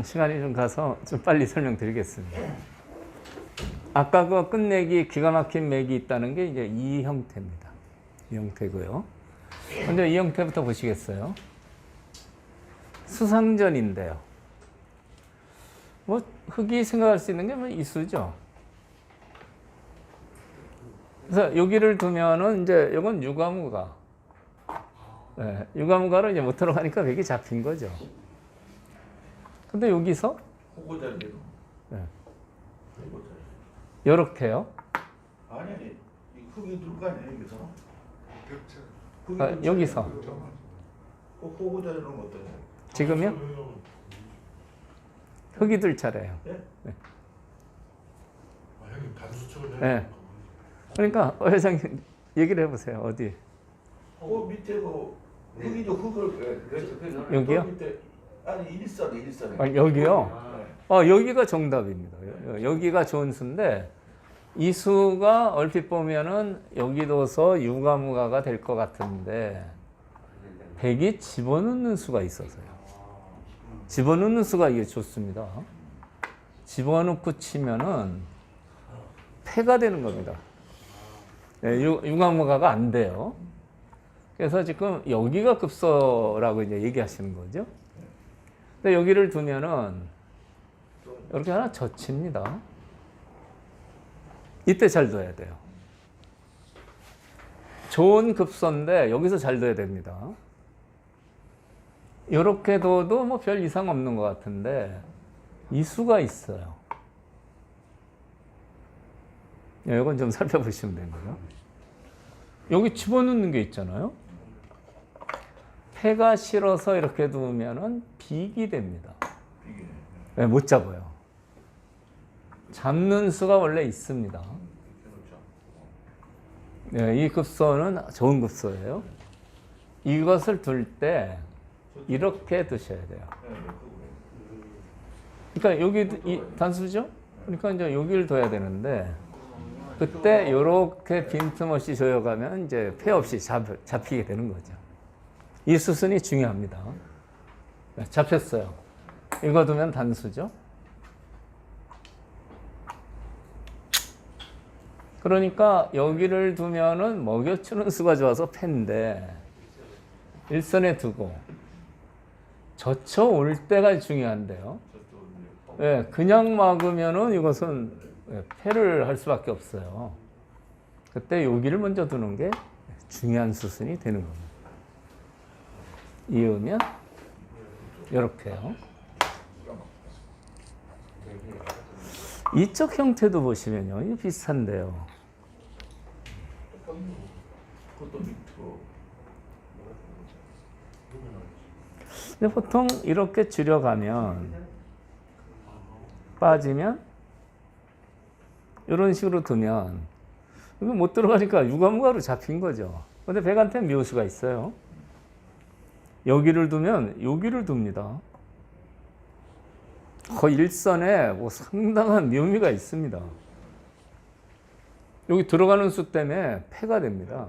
시간이 좀 가서 좀 빨리 설명드리겠습니다. 아까 그 끝내기 기가 막힌 맥이 있다는 게 이제 이 형태입니다. 이 형태고요. 먼저 이 형태부터 보시겠어요? 수상전인데요. 뭐 흙이 생각할 수 있는 게 뭐 이수죠. 그래서 여기를 두면은 이제 이건 유가무가. 네, 유가무가로 이제 못 들어가니까 맥이 잡힌 거죠. 근데 여기서 호구자리로. 네. 호구자리. 요렇게요. 아니 이 흙이 들거 아니야 여기서? 흙이 아, 들 여기서. 호구자리로는 어떠냐? 지금요? 흙이 들 차례예요. 예? 네. 아, 형님 단수축을 네. 그러니까 회장님 얘기를 해보세요. 어디? 밑에 그 흙이죠 흙을 여기요? 밑에 아니 일선에. 아, 여기요? 여기가 정답입니다. 여기가 좋은 수인데 이 수가 얼핏 보면은 여기도서 유가무가가 될 것 같은데 백이 집어넣는 수가 있어서요. 집어넣는 수가 이게 좋습니다. 집어넣고 치면은 패가 되는 겁니다. 네, 유가무가가 안 돼요. 그래서 지금 여기가 급소라고 이제 얘기하시는 거죠. 근데 여기를 두면은 이렇게 하나 젖힙니다. 이때 잘 둬야 돼요. 좋은 급소인데 여기서 잘 둬야 됩니다. 이렇게 둬도 뭐 별 이상 없는 것 같은데 이 수가 있어요. 이건 좀 살펴보시면 됩니다. 여기 집어넣는 게 있잖아요. 패가 싫어서 이렇게 두면은 빅이 됩니다. 네, 못 잡아요. 잡는 수가 원래 있습니다. 네, 이 급소는 좋은 급소예요. 이것을 둘 때 이렇게 두셔야 돼요. 그러니까 여기 이 단수죠? 그러니까 이제 여기를 둬야 되는데 그때 이렇게 빈틈없이 조여가면 이제 패 없이 잡히게 되는 거죠. 이 수순이 중요합니다. 네, 잡혔어요. 이거 두면 단수죠. 그러니까 여기를 두면은 먹여주는 수가 좋아서 패인데 일선에 두고 젖혀올 때가 중요한데요. 네, 그냥 막으면은 이것은 패를 할 수밖에 없어요. 그때 여기를 먼저 두는 게 중요한 수순이 되는 겁니다. 이으면 이렇게요. 이쪽 형태도 보시면요, 이거 비슷한데요. 근데 보통 이렇게 줄여가면 빠지면 이런 식으로 두면 이거 못 들어가니까 유가무가로 잡힌 거죠. 근데 백한테 묘수가 있어요. 여기를 두면 여기를 둡니다. 일선에 뭐 상당한 묘미가 있습니다. 여기 들어가는 수 때문에 패가 됩니다.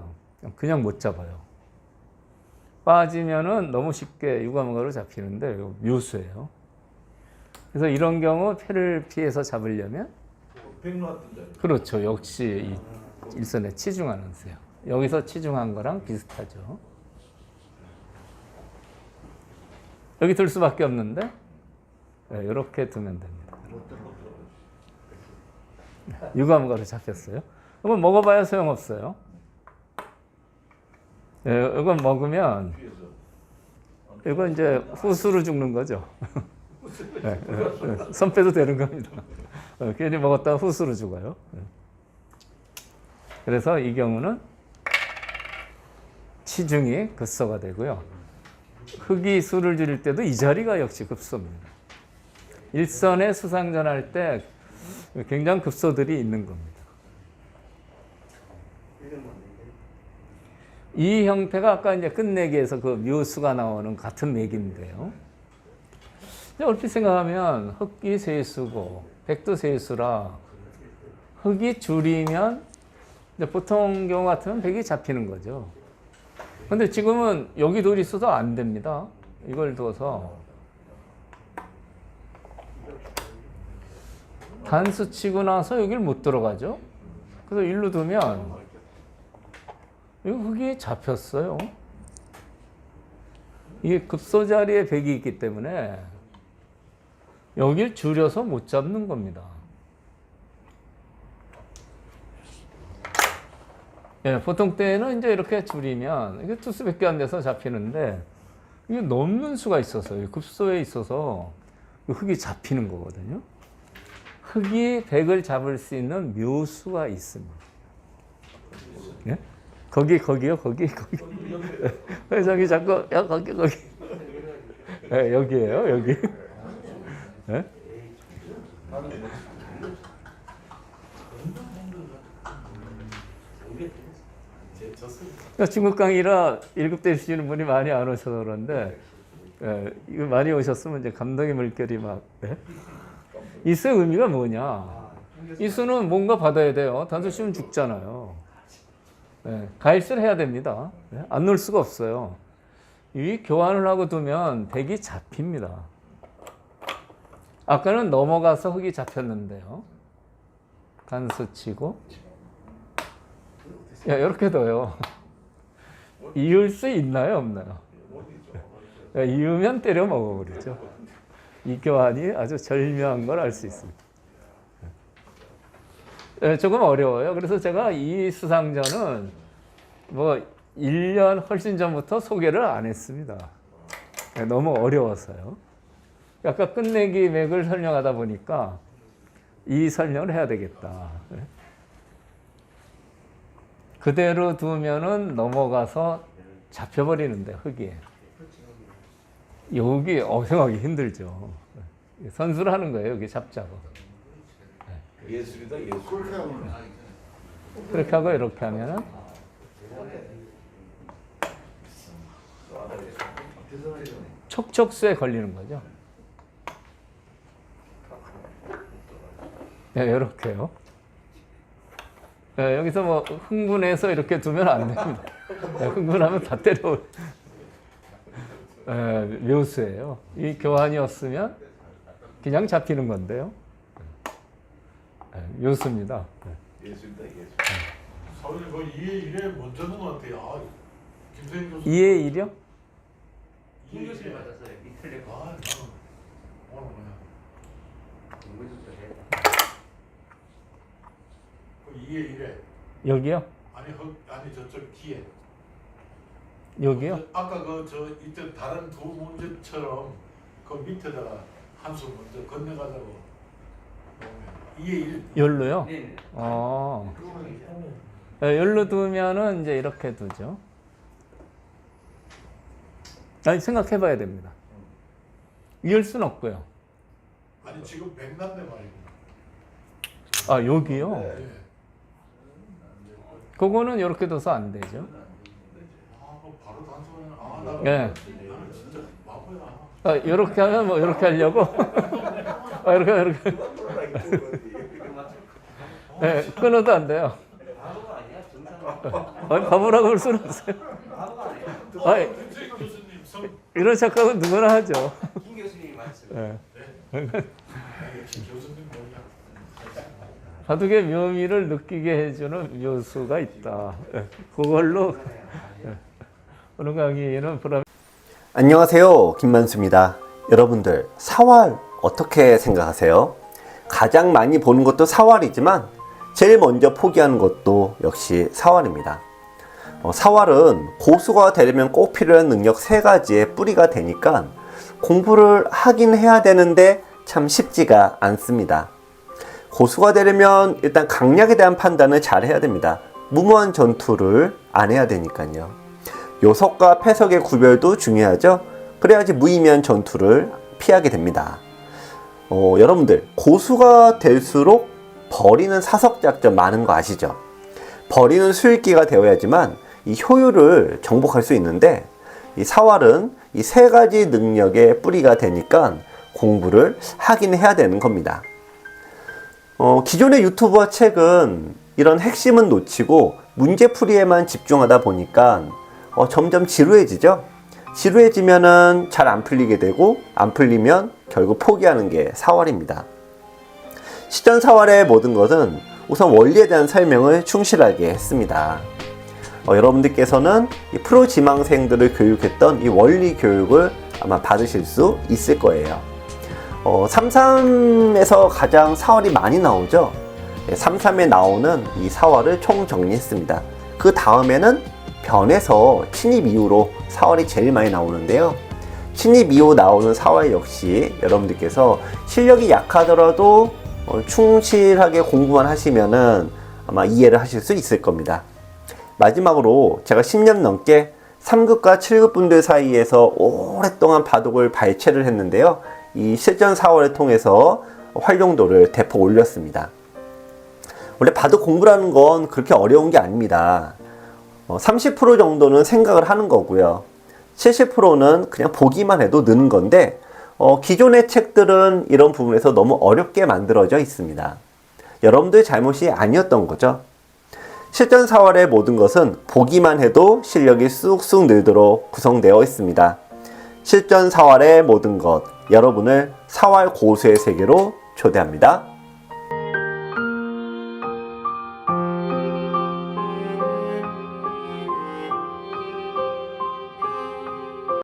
그냥 못 잡아요. 빠지면은 너무 쉽게 유가무가로 잡히는데 이거 묘수예요. 그래서 이런 경우 패를 피해서 잡으려면 그렇죠. 역시 이 일선에 치중하는 수요. 여기서 치중한 거랑 비슷하죠. 여기 들 수밖에 없는데 네, 이렇게 두면 됩니다. 유가무가로 잡혔어요. 이건 먹어봐야 소용없어요. 네, 이건 먹으면 이건 이제 후수로 죽는 거죠. 네, 네, 손 빼도 되는 겁니다. 괜히 먹었다가 후수로 죽어요. 네. 그래서 이 경우는 치중이 급소가 되고요. 흙이 수를 줄일 때도 이 자리가 역시 급소입니다. 일선에 수상전할 때 굉장히 급소들이 있는 겁니다. 이 형태가 아까 이제 끝내기에서 그 묘수가 나오는 같은 맥인데요. 얼핏 생각하면 흙이 세수고 백도 세수라 흙이 줄이면 보통 경우 같으면 백이 잡히는 거죠. 근데 지금은 여기 돌이 있어서 안 됩니다. 이걸 둬서 단수 치고 나서 여기를 못 들어가죠. 그래서 일로 두면 이 흙이 잡혔어요. 이게 급소 자리에 백이 있기 때문에 여길 줄여서 못 잡는 겁니다. 예, 보통 때는 이제 이렇게 줄이면 이게 투수밖에 안 돼서 잡히는데 이게 넘는 수가 있어서 급소에 있어서 흙이 잡히는 거거든요. 흙이 백을 잡을 수 있는 묘수가 있습니다. 예? 거기요. 저기 자꾸 야 거기. 예, 여기에요, 여기. 예? 중국 강의라 1급 되시는 분이 많이 안 오셔서 그런데 예, 이거 많이 오셨으면 이제 감동의 물결이 막 예? 이 수의 의미가 뭐냐? 이 수는 뭔가 받아야 돼요. 단수 치면 죽잖아요. 예, 가일수를 해야 됩니다. 예? 안 놓을 수가 없어요. 이 교환을 하고 두면 백이 잡힙니다. 아까는 넘어가서 흙이 잡혔는데요. 단수 치고 야, 이렇게 둬요. 이을 수 있나요, 없나요? 야, 이으면 때려 먹어버리죠. 이 교환이 아주 절묘한 걸 알 수 있습니다. 조금 어려워요. 그래서 제가 이 수상전은 뭐 1년 훨씬 전부터 소개를 안 했습니다. 너무 어려워서요. 아까 끝내기 맥을 설명하다 보니까 이 설명을 해야 되겠다. 그대로 두면은 넘어가서 잡혀버리는데 흙이. 여기 어생하기 힘들죠. 선수를 하는 거예요. 여기 잡자고. 예술이다 예술. 그렇게 하고 이렇게 하면은 촉촉수에 걸리는 거죠. 네, 이렇게요. 네, 여기서 뭐 흥분해서 이렇게 두면 안 됩니다. 네, 흥분하면 다 때려. 네, 묘수예요. 이 교환이었으면 그냥 잡히는 건데요. 네, 묘수입니다. 네. 예술이다 예술. 사원님 그 2의 1에 먼저 넣은 것 같아요. 아, 김선영 교수. 2의 1이요? 김 교수님 맞았어요. 이틀 내고. 아, 나는 오늘 그냥 그 2의 1에 여기요? 아니 저쪽 뒤에. 여기요? 아까 이때 다른 두 문제처럼 그 밑에다가 한 수 먼저 건너가자고. 2의 1. 열로요? 네. 네, 열로 두면은 이제 이렇게 두죠. 아니, 생각해 봐야 됩니다. 이을 수는 없고요. 아니 지금 백난데 말이고. 아, 여기요? 네. 그거는 이렇게 둬서 안 되죠. 아, 그 바로 단순한 나는 네. 진짜 바보야. 아, 이렇게 하면 뭐 이렇게 하려고? 아, 이렇게. 네, 끊어도 안 돼요. 바보가 아니야. 정상. 아니, 바보라고 볼 수는 없어요. 바보가 아니야. 아니, 김선영 교수님 이런 착각은 누구나 하죠. 김 교수님이 맞습니다. 네. 교수님 뭐냐? 바둑의 묘미를 느끼게 해주는 묘수가 있다. 네, 그걸로 오늘 강의는 보람. 안녕하세요, 김만수입니다. 여러분들, 사활 어떻게 생각하세요? 가장 많이 보는 것도 사활이지만 제일 먼저 포기하는 것도 역시 사활입니다. 사활은 고수가 되려면 꼭 필요한 능력 3가지의 뿌리가 되니까 공부를 하긴 해야 되는데 참 쉽지가 않습니다. 고수가 되려면 일단 강약에 대한 판단을 잘 해야 됩니다. 무모한 전투를 안 해야 되니까요. 요석과 패석의 구별도 중요하죠. 그래야지 무의미한 전투를 피하게 됩니다. 여러분들, 고수가 될수록 버리는 사석작전 많은 거 아시죠? 버리는 수익기가 되어야지만 이 효율을 정복할 수 있는데, 이 사활은 이 3가지 능력의 뿌리가 되니까 공부를 하긴 해야 되는 겁니다. 기존의 유튜브와 책은 이런 핵심은 놓치고 문제풀이에만 집중하다 보니까 점점 지루해지죠. 지루해지면은 잘 안 풀리게 되고, 안 풀리면 결국 포기하는 게 사활입니다. 실전 4월의 모든 것은 우선 원리에 대한 설명을 충실하게 했습니다. 여러분들께서는 이 프로 지망생들을 교육했던 이 원리 교육을 아마 받으실 수 있을 거예요. 3.3에서 가장 4월이 많이 나오죠. 3.3에 나오는 이 4월을 총 정리했습니다. 그 다음에는 변에서 친입 이후로 4월이 제일 많이 나오는데요. 친입 이후 나오는 4월 역시 여러분들께서 실력이 약하더라도 충실하게 공부만 하시면은 아마 이해를 하실 수 있을 겁니다. 마지막으로 제가 10년 넘게 3급과 7급 분들 사이에서 오랫동안 바둑을 발췌를 했는데요. 이 실전 4월을 통해서 활용도를 대폭 올렸습니다. 원래 바둑 공부라는 건 그렇게 어려운 게 아닙니다. 30% 정도는 생각을 하는 거고요. 70%는 그냥 보기만 해도 느는 건데 기존의 책들은 이런 부분에서 너무 어렵게 만들어져 있습니다. 여러분들 잘못이 아니었던 거죠. 실전 4월의 모든 것은 보기만 해도 실력이 쑥쑥 늘도록 구성되어 있습니다. 실전 4월의 모든 것, 여러분을 4월 고수의 세계로 초대합니다.